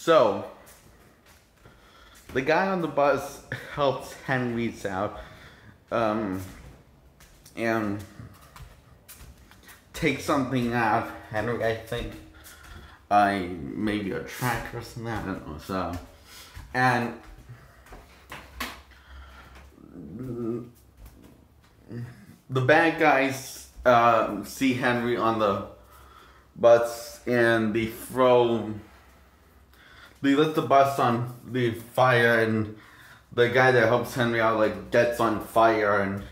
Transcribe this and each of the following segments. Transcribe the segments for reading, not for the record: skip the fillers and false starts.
So, the guy on the bus helps Henry's out, and takes something out of Henry, I think. Maybe a track or something, I don't know. So, and the bad guys see Henry on the bus, and they lit the bus on the fire, and the guy that helps Henry out like gets on fire, and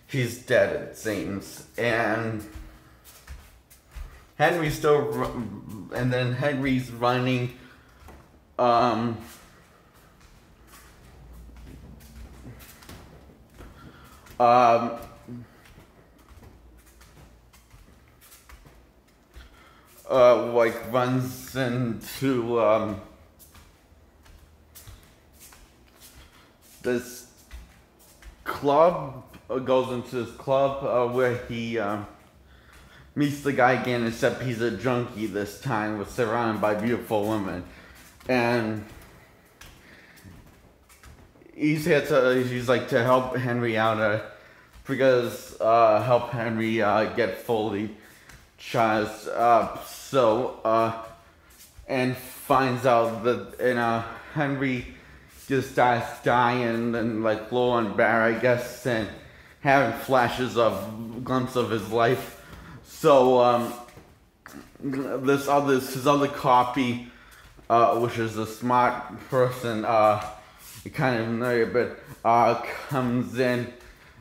he's dead, it seems. And Henry's and then Henry's running. Like runs into this club, goes into this club where he meets the guy again, except he's a junkie this time, was surrounded by beautiful women, and he's like to help Henry out because help Henry get fully charged up. So and finds out that Henry just starts dying and like low on bear, I guess, and having flashes of glimpses of his life. So his other copy, which is a smart person, kind of nerd, but comes in,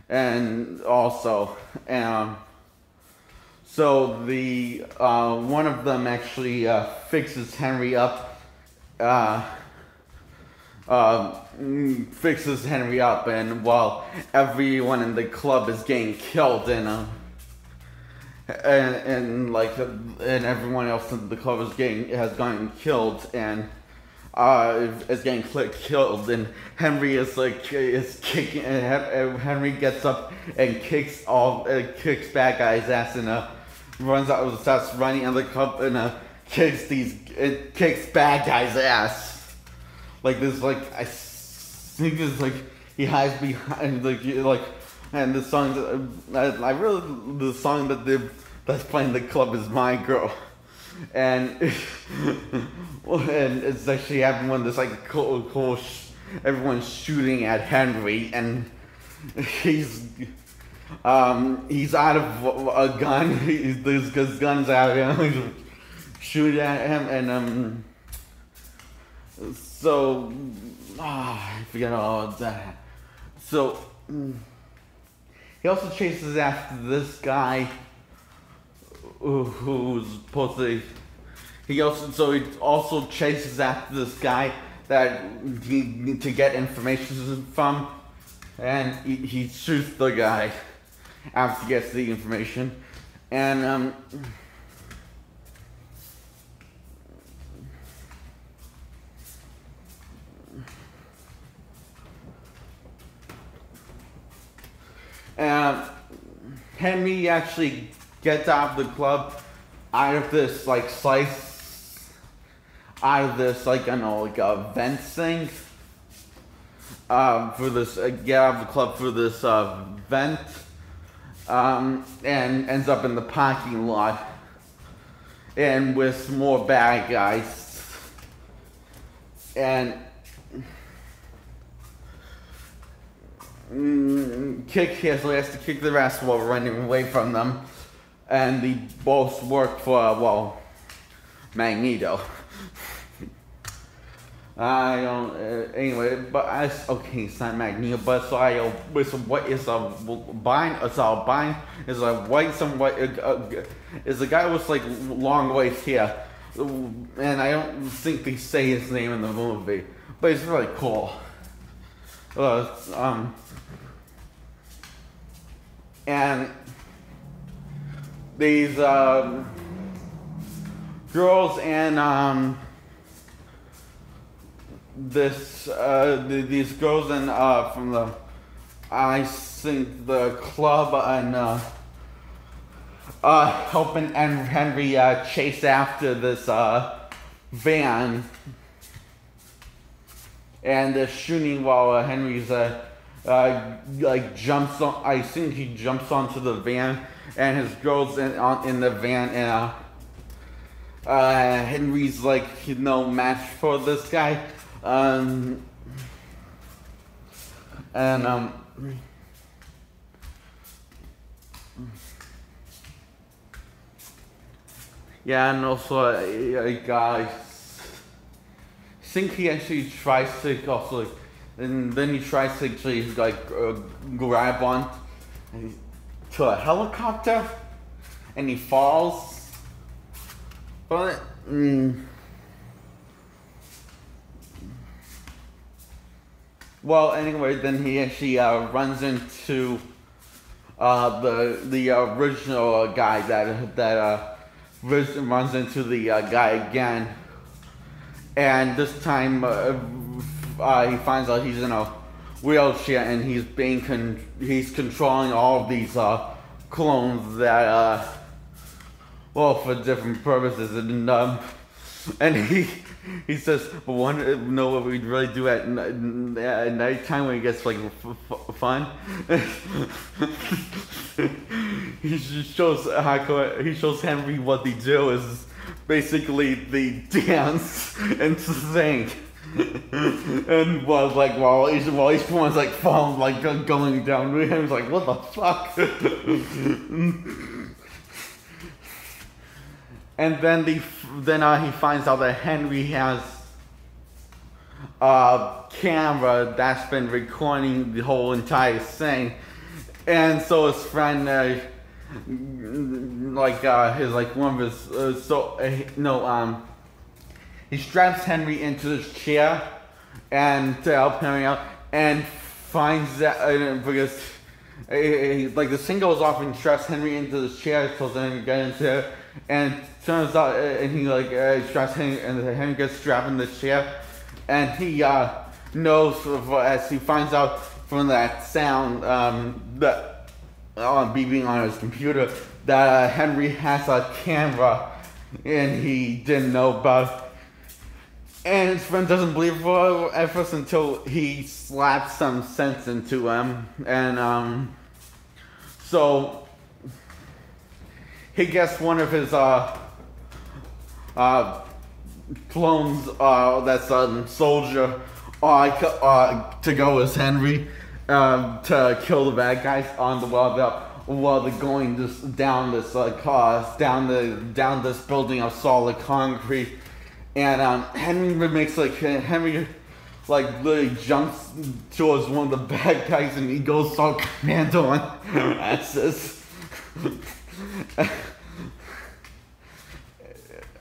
and also so the one of them actually fixes Henry up, and while everyone in the club is getting killed, and everyone else in the club has gotten killed, and is getting killed, and Henry is kicking, and Henry gets up and kicks bad guys' ass, and runs out, starts running in the club, and kicks bad guys' ass. Like this, like I think it's like he hides behind and the song the song that's playing the club is My Girl. And and it's actually everyone that's like cool everyone's shooting at Henry, and he's out of a gun. There's guns out of him. Shoot at him, and so I forget all of that. So he also chases after this guy who's supposed to. He also chases after this guy that to get information from, and he shoots the guy after he gets the information, and Henry actually gets out of the club, out of this like vent thing, for this get out of the club for this vent, and ends up in the parking lot, and with more bad guys, and has to kick their ass while running away from them, and they both work for Magneto. I don't. Anyway, but it's not Magneto. But what is a bind? It's a bind. Is a white is a guy with like long white hair, and I don't think they say his name in the movie, but it's really cool. And these girls and these girls and from the the club and helping Henry chase after this van, and they're shooting while Henry's like jumps on. I think he jumps onto the van, and his girl's in the van, and Henry's like no match for this guy, and yeah, and also I think he actually tries to also, and then he tries to actually like grab on to a helicopter, and he falls. But well, anyway, then he actually runs into the original guy that runs into the guy again, and this time he finds out he's in a wheelchair, and he's controlling all of these clones that well, for different purposes, and he says, but know what we'd really do at nighttime when it gets like fun. He shows Henry what they do is basically they dance and sing. And while each one's like falling, like going down, Henry's like, what the fuck? And then he finds out that Henry has a camera that's been recording the whole entire thing, and so his friend, he straps Henry into this chair and to help Henry out, and finds that because like the thing goes off and straps Henry into this chair so then he get into it. And turns out, and he straps Henry, and Henry gets strapped in the chair, and he knows as he finds out from that sound that beeping on his computer that Henry has a camera, and he didn't know about. And his friend doesn't believe it at first until he slaps some sense into him, and so. He gets one of his clones, that's a soldier, to go as Henry, to kill the bad guys on the while they're going down this down this building of solid concrete, and Henry literally jumps towards one of the bad guys, and he goes all commando on this.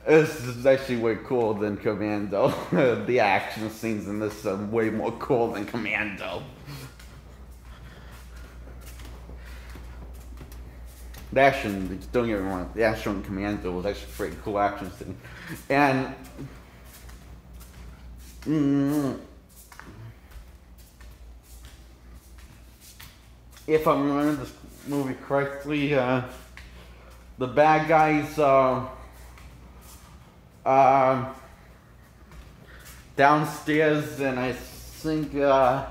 This is actually way cooler than Commando. The action scenes in this are way more cool than Commando. The action, don't get me wrong, the action in Commando was actually a pretty cool action scene. And if I remember this movie correctly, the bad guys downstairs, and I think down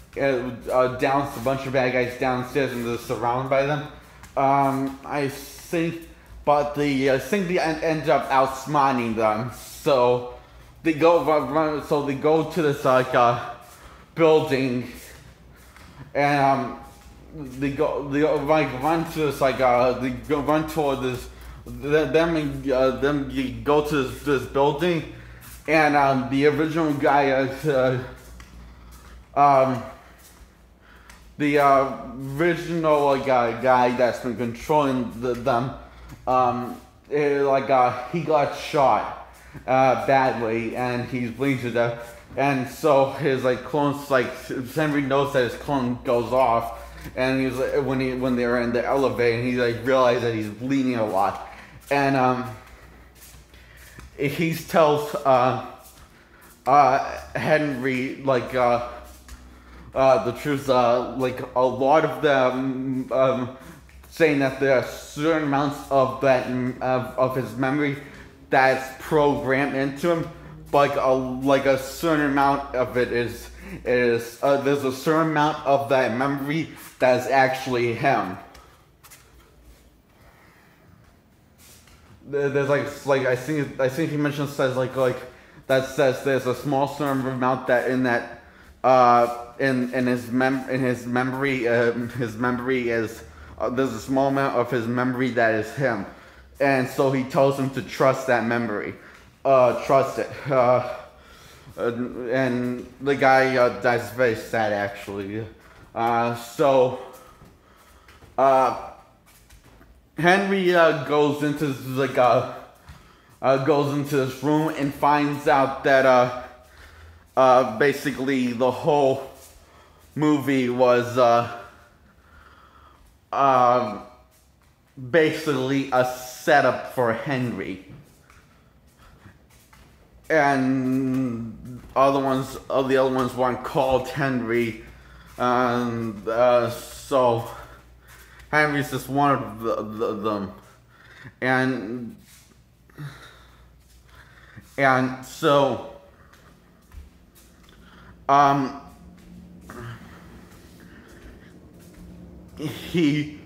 a bunch of bad guys downstairs, and they're surrounded by them. I think, but they end up outsmarting them. So they go So they go to this building, and they run to this run toward this. Them go to this building, and the original guy the original guy that's been controlling them, he got shot badly, and he's bleeding to death. And so his clones, Henry knows that his clone goes off, and he's when they're in the elevator, and he realizes that he's bleeding a lot, and he tells Henry the truth. A lot of them saying that there are certain amounts of of his memory that's programmed into him, but like a certain amount of it is there's a certain amount of that memory that is actually him. There's like I think he mentioned says like that says there's a small certain amount that in that in his memory is there's a small amount of his memory that is him, and so he tells him to trust that memory, trust it, and the guy dies very sad actually. Henry goes into this room and finds out that basically the whole movie was basically a setup for Henry, and the other ones weren't called Henry, so Henry's just one of them, and so he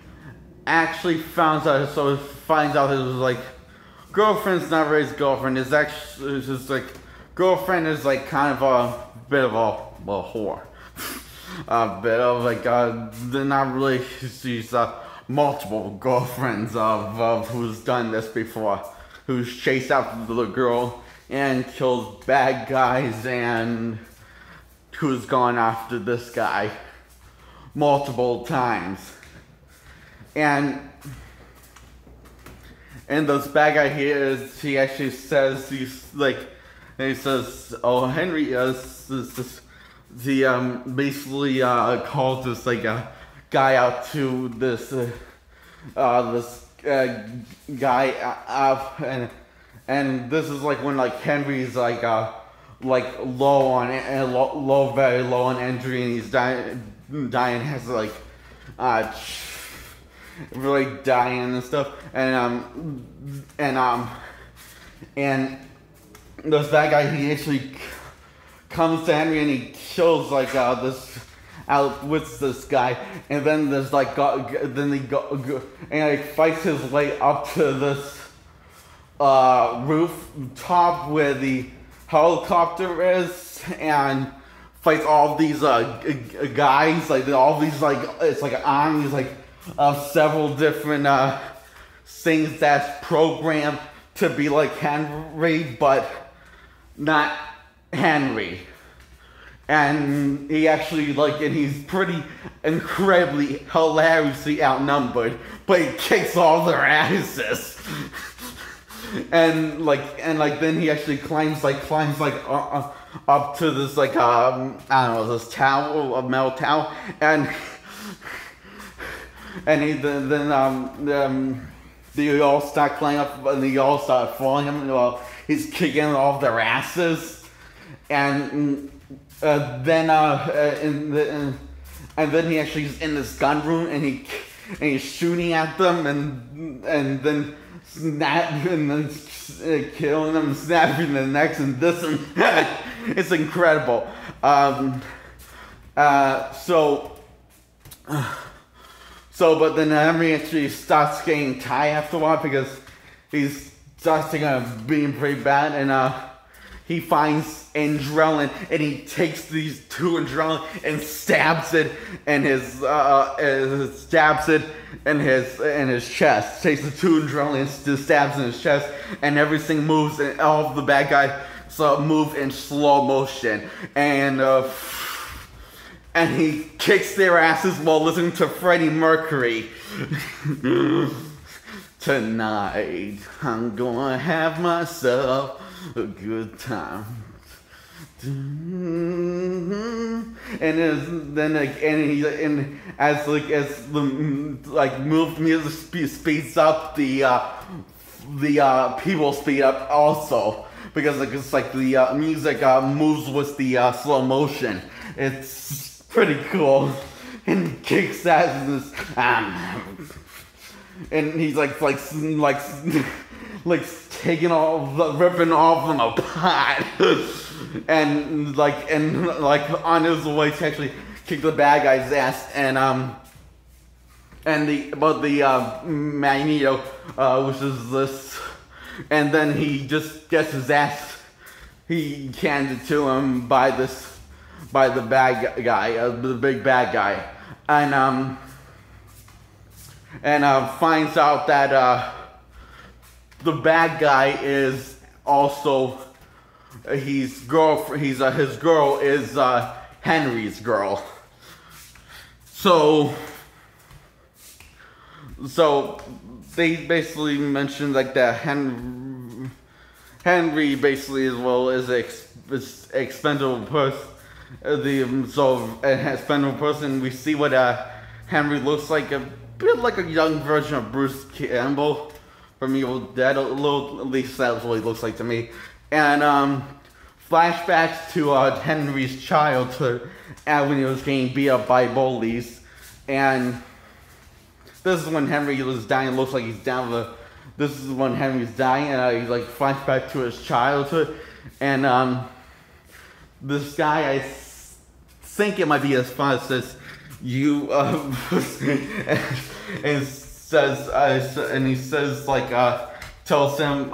actually finds out his like girlfriend's not really his girlfriend. It's just like girlfriend is like kind of a bit of a whore. A bit of like they're not really. She's multiple girlfriends of who's done this before, who's chased after the girl and killed bad guys, and who's gone after this guy multiple times, and this bad guy here he actually says he says, oh, Henry he basically calls this like a guy out to this guy up, and this is like when like Henry's like very low on energy, and he's dying has like really dying and stuff, and this bad guy he actually comes to Henry and he kills like this outwits this guy, and then there's like then he and he fights his way up to this rooftop where the helicopter is, and fights all these guys, like all these like it's like armies like of several different things that's programmed to be like Henry, but not Henry. And he actually and he's pretty incredibly hilariously outnumbered, but he kicks all their asses. and then he actually climbs up to this I don't know, this tower, a metal tower, and they all start climbing up, and they all start following him while he's kicking all their asses, and then he actually is in this gun room, and he's shooting at them, and then killing them, snapping their necks, and this, and it's incredible. But then Henry actually starts getting tired after a while because he starts being pretty bad, and he finds adrenaline, and he takes these two adrenaline and stabs it in his chest. Takes the two adrenaline and stabs in his chest, and everything moves, and all of the bad guys move in slow motion, and he kicks their asses while listening to Freddie Mercury. Tonight, I'm gonna have myself a good time. And as the music speeds up, the people speed up also, because it's like the music moves with the slow motion. It's pretty cool, and kicks ass. and he's like like taking ripping off them apart, and like on his way to actually kick the bad guy's ass, and the Magneto, which is this, and then he just gets his ass handed to him by the bad guy, the big bad guy, and finds out that the bad guy is also his girl is Henry's girl. So they basically mentioned like that Henry basically as well is expendable person. Expendable person. We see what Henry looks like, a bit like a young version of Bruce Campbell from Evil Dead. At least that's what he looks like to me. And flashbacks to Henry's childhood when he was getting beat up by bullies, and this is when Henry was dying. It looks like he's down this is when Henry's dying, and he like flashback to his childhood, and this guy, I think it might be his father, says you and says and he says like tells him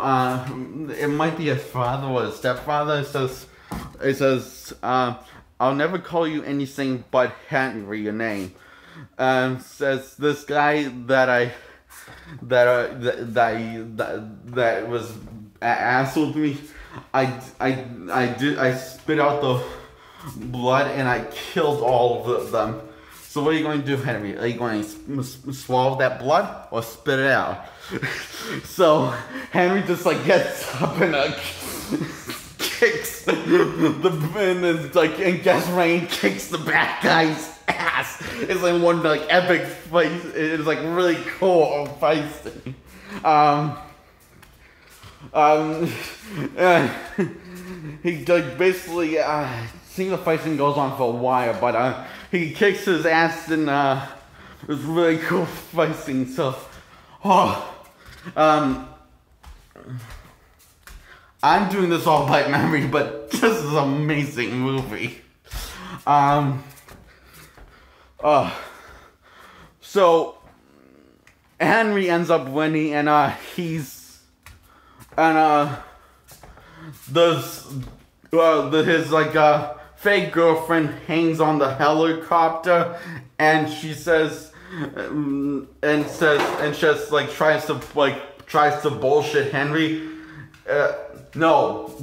it might be his father or his stepfather. It says I'll never call you anything but Henry, your name. Says this guy that was asshole to me. I spit out the blood and I killed all of them. So what are you going to do, Henry? Are you going to swallow that blood or spit it out? So Henry just like gets up and kicks and gets rain kicks the bad guy's ass. It's like one like epic fight. It's like really cool fighting. He like basically I think the fighting goes on for a while, but he kicks his ass and it was really cool fighting. So I'm doing this all by memory, but this is an amazing movie. So Henry ends up winning, and his fake girlfriend hangs on the helicopter, and she says tries to bullshit Henry. No,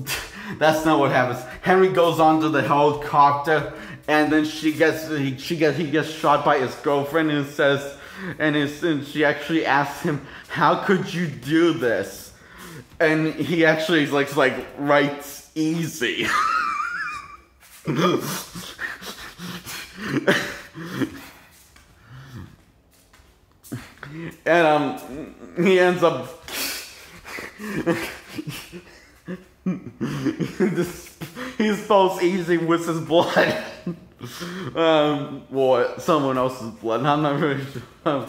that's not what happens. Henry goes onto the helicopter, and then he gets shot by his girlfriend, and she actually asks him, "How could you do this?" And he actually writes easy. And he ends up he spells easy with his blood. Or someone else's blood. I'm not really sure.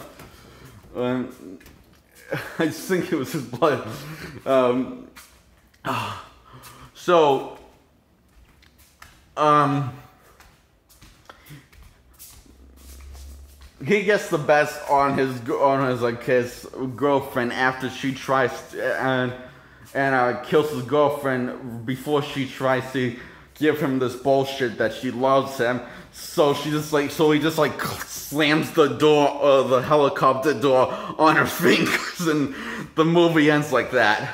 I think it was his blood. So he gets the best on his girlfriend after she tries to, and kills his girlfriend before she tries to give him this bullshit that she loves him. So he just slams the door, the helicopter door on her fingers, and the movie ends like that.